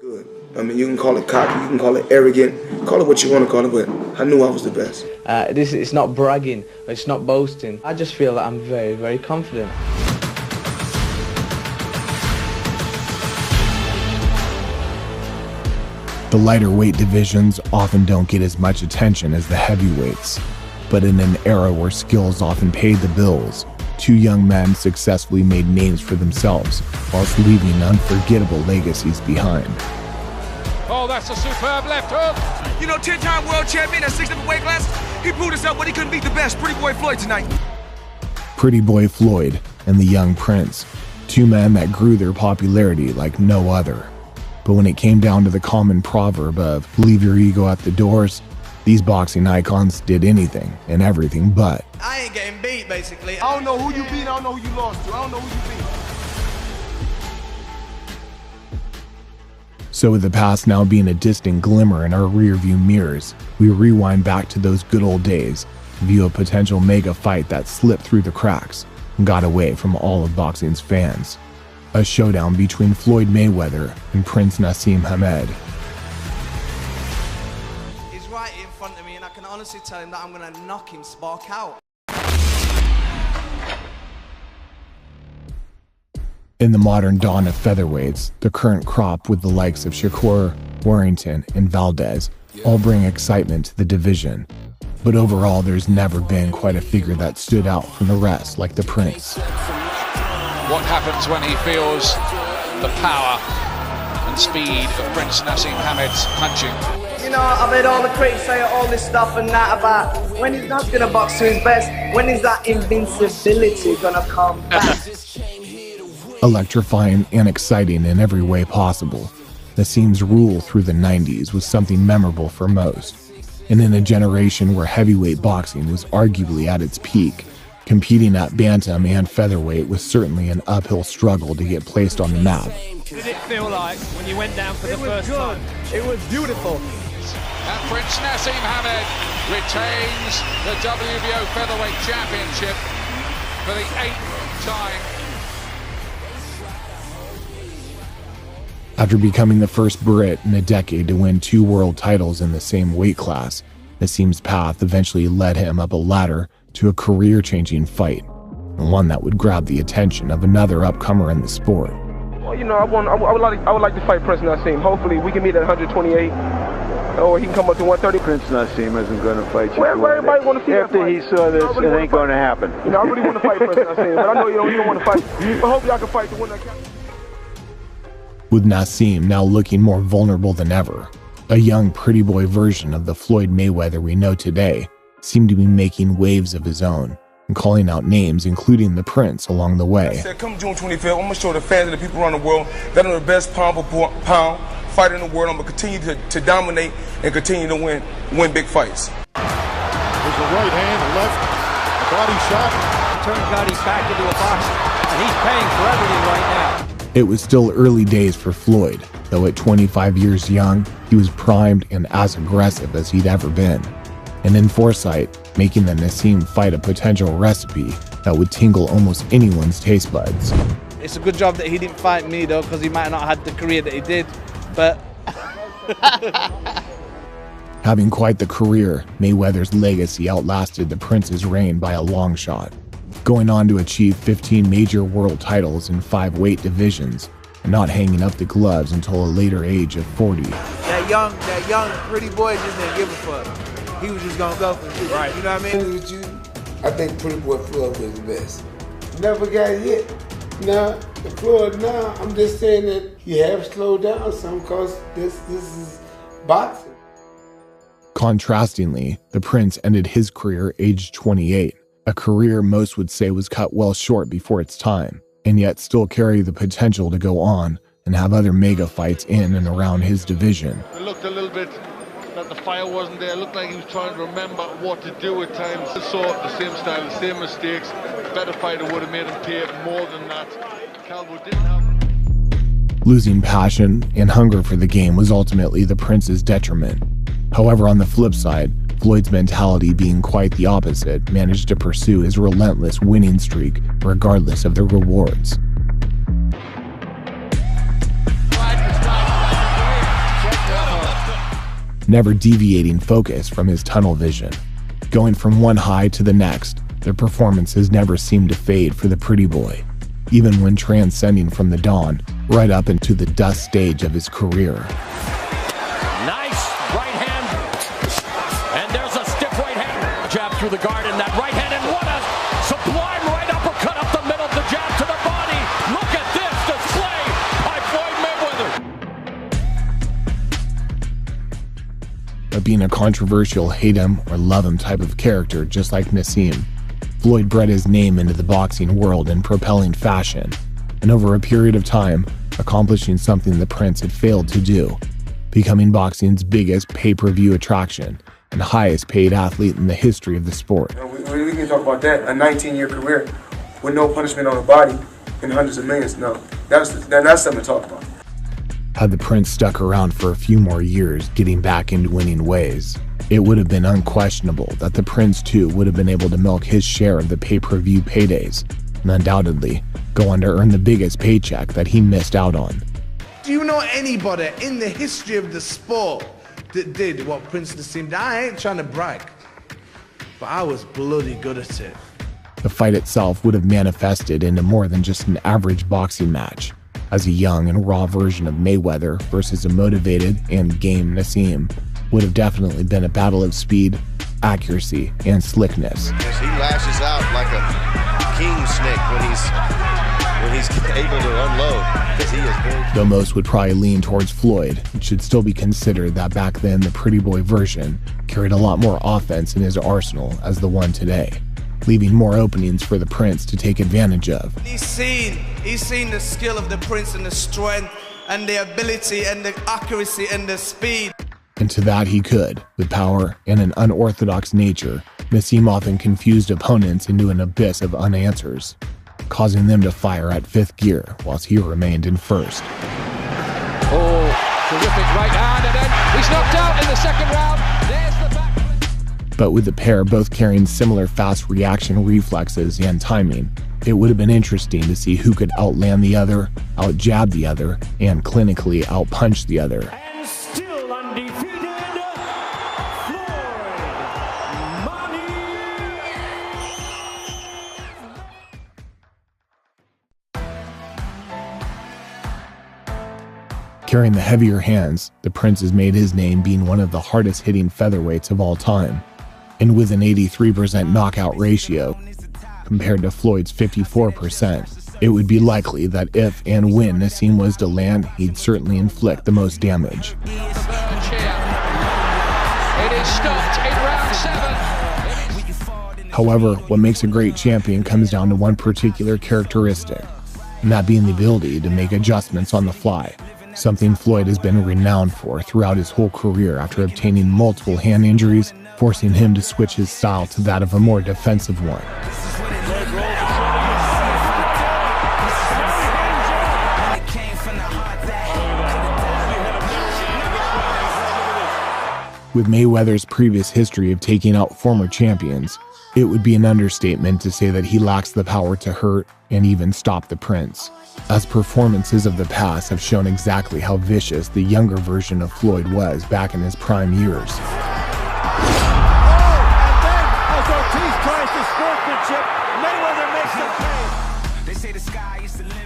Good. I mean, you can call it cocky, you can call it arrogant, call it what you want to call it, but I knew I was the best. It's not bragging, it's not boasting. I just feel that I'm very, very confident. The lighter weight divisions often don't get as much attention as the heavyweights, but in an era where skills often paid the bills, two young men successfully made names for themselves whilst leaving unforgettable legacies behind. Oh, that's a superb left hook. You know, 10-time world champion at 6 different weight classes. He proved himself when he couldn't beat the best. Pretty boy Floyd tonight. Pretty boy Floyd and the young Prince, two men that grew their popularity like no other. But when it came down to the common proverb of leave your ego at the doors, these boxing icons did anything and everything but. I ain't getting beat, basically. I don't know who you beat, I don't know who you lost to. I don't know who you beat. So with the past now being a distant glimmer in our rearview mirrors, we rewind back to those good old days to view a potential mega fight that slipped through the cracks and got away from all of boxing's fans. A showdown between Floyd Mayweather and Prince Naseem Hamed. He's right in front of me, and I can honestly tell him that I'm going to knock him spark out. In the modern dawn of featherweights, the current crop with the likes of Shakur, Warrington, and Valdez all bring excitement to the division. But overall, there's never been quite a figure that stood out from the rest like the Prince. What happens when he feels the power and speed of Prince Naseem Hamed's punching? You know, I've heard all the critics say all this stuff and that about when he's not going to box to his best, when is that invincibility going to come back? Electrifying and exciting in every way possible, Naseem's rule through the 90s was something memorable for most. And in a generation where heavyweight boxing was arguably at its peak, competing at bantam and featherweight was certainly an uphill struggle to get placed on the map. What did it feel like when you went down for the first time? It was beautiful. And Prince Naseem Hamed retains the WBO Featherweight Championship for the 8th time. After becoming the first Brit in a decade to win 2 world titles in the same weight class, Naseem's path eventually led him up a ladder to a career-changing fight, and one that would grab the attention of another upcomer in the sport. Well, you know, I would like to fight Prince Naseem. Hopefully, we can meet at 128, or he can come up to 130. Prince Naseem isn't going to fight you. Well, everybody want to see after he saw this, it ain't going to happen. You know, I really want to fight Prince Naseem, but I know you don't want to fight. But hopefully, I can fight to win that. With Naseem now looking more vulnerable than ever, a young pretty boy version of the Floyd Mayweather we know today seemed to be making waves of his own and calling out names, including the Prince, along the way. I said, come June 25th, I'm going to show the fans and the people around the world that I'm the best pound for pound fighter in the world. I'm going to continue to dominate and continue to win big fights. There's a right hand, a left, a body shot. Turned Gotti back into a box, and he's paying for everything right now. It was still early days for Floyd, though at 25 years young, he was primed and as aggressive as he'd ever been. And in foresight, making the Naseem fight a potential recipe that would tingle almost anyone's taste buds. It's a good job that he didn't fight me, though, because he might not have had the career that he did, but... Having quite the career, Mayweather's legacy outlasted the Prince's reign by a long shot, going on to achieve 15 major world titles in 5 weight divisions, and not hanging up the gloves until a later age of 40. That young pretty boy just didn't give a fuck. He was just gonna go for it. Right. You know what I mean? With you, I think Pretty Boy Floyd was the best. Never got hit. Now, the Floyd now, I'm just saying that he have slowed down some because this is boxing. Contrastingly, the Prince ended his career aged 28, a career most would say was cut well short before its time, and yet still carry the potential to go on and have other mega fights in and around his division. It looked a little bit that the fire wasn't there. It looked like he was trying to remember what to do at times. I saw the same style, the same mistakes. A better fighter would have made him pay more than that. Calvo didn't have. Losing passion and hunger for the game was ultimately the Prince's detriment. However, on the flip side, Floyd's mentality, being quite the opposite, managed to pursue his relentless winning streak regardless of the rewards. never deviating focus from his tunnel vision. Going from one high to the next, their performances never seemed to fade for the pretty boy, even when transcending from the dawn right up into the dust stage of his career. Nice right hand, and there's a stiff right hand. Jab through the guard, and that right hand, and what a sublime right uppercut up the middle of the jab to the body. Look at this display by Floyd Mayweather. But being a controversial hate him or love him type of character just like Naseem, Floyd bred his name into the boxing world in propelling fashion, and over a period of time, accomplishing something the Prince had failed to do, becoming boxing's biggest pay-per-view attraction and highest paid athlete in the history of the sport. We can talk about that, a 19-year career with no punishment on the body and hundreds of millions. No, that's something to talk about. Had the Prince stuck around for a few more years getting back into winning ways, it would have been unquestionable that the Prince too would have been able to milk his share of the pay-per-view paydays and undoubtedly go on to earn the biggest paycheck that he missed out on. Do you know anybody in the history of the sport that did what Prince Naseem did? I ain't trying to brag, but I was bloody good at it. The fight itself would have manifested into more than just an average boxing match, as a young and raw version of Mayweather versus a motivated and game Naseem would have definitely been a battle of speed, accuracy, and slickness. He lashes out like a king snake when he's able to unload, because he is very... Though most would probably lean towards Floyd, it should still be considered that back then the pretty boy version carried a lot more offense in his arsenal as the one today, leaving more openings for the Prince to take advantage of. He's seen the skill of the Prince and the strength and the ability and the accuracy and the speed. And to that he could, with power and an unorthodox nature, Naseem often confused opponents into an abyss of unanswers, causing them to fire at fifth gear whilst he remained in first. Oh, terrific right hand, and then he's knocked out in the second round. There's the back. But with the pair both carrying similar fast reaction reflexes and timing, it would have been interesting to see who could outland the other, outjab the other, and clinically outpunch the other. And still undefeated, Carrying the heavier hands, the Prince has made his name being one of the hardest hitting featherweights of all time, and with an 83% knockout ratio, compared to Floyd's 54%, it would be likely that if and when Naseem was to land, he'd certainly inflict the most damage. It is stopped in round 7. However, what makes a great champion comes down to one particular characteristic, and that being the ability to make adjustments on the fly, something Floyd has been renowned for throughout his whole career after obtaining multiple hand injuries, forcing him to switch his style to that of a more defensive one. With Mayweather's previous history of taking out former champions, it would be an understatement to say that he lacks the power to hurt and even stop the Prince, as performances of the past have shown exactly how vicious the younger version of Floyd was back in his prime years.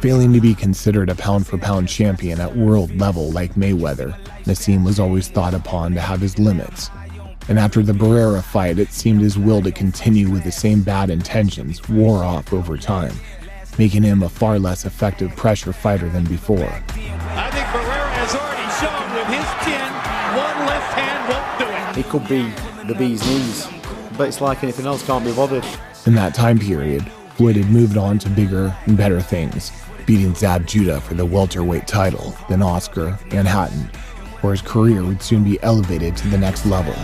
Failing to be considered a pound-for-pound champion at world level like Mayweather, Naseem was always thought upon to have his limits. And after the Barrera fight, it seemed his will to continue with the same bad intentions wore off over time, making him a far less effective pressure fighter than before. I think Barrera has already shown with his chin, one left hand won't do it. It could be the bee's knees, but it's like anything else, can't be bothered. In that time period, Floyd had moved on to bigger and better things, beating Zab Judah for the welterweight title, then Oscar and Hatton, where his career would soon be elevated to the next level.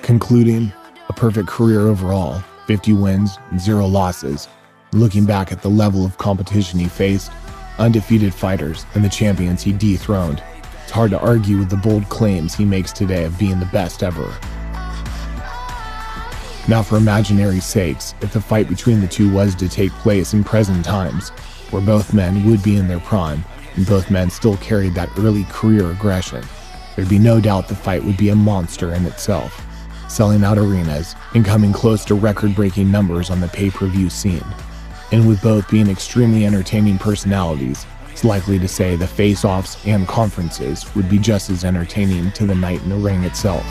Concluding, a perfect career overall, 50 wins and 0 losses. Looking back at the level of competition he faced, undefeated fighters, and the champions he dethroned, it's hard to argue with the bold claims he makes today of being the best ever. Now, for imaginary sakes, if the fight between the two was to take place in present times, where both men would be in their prime, and both men still carried that early career aggression, there'd be no doubt the fight would be a monster in itself, selling out arenas and coming close to record-breaking numbers on the pay-per-view scene. And with both being extremely entertaining personalities, it's likely to say the face-offs and conferences would be just as entertaining to the night in the ring itself.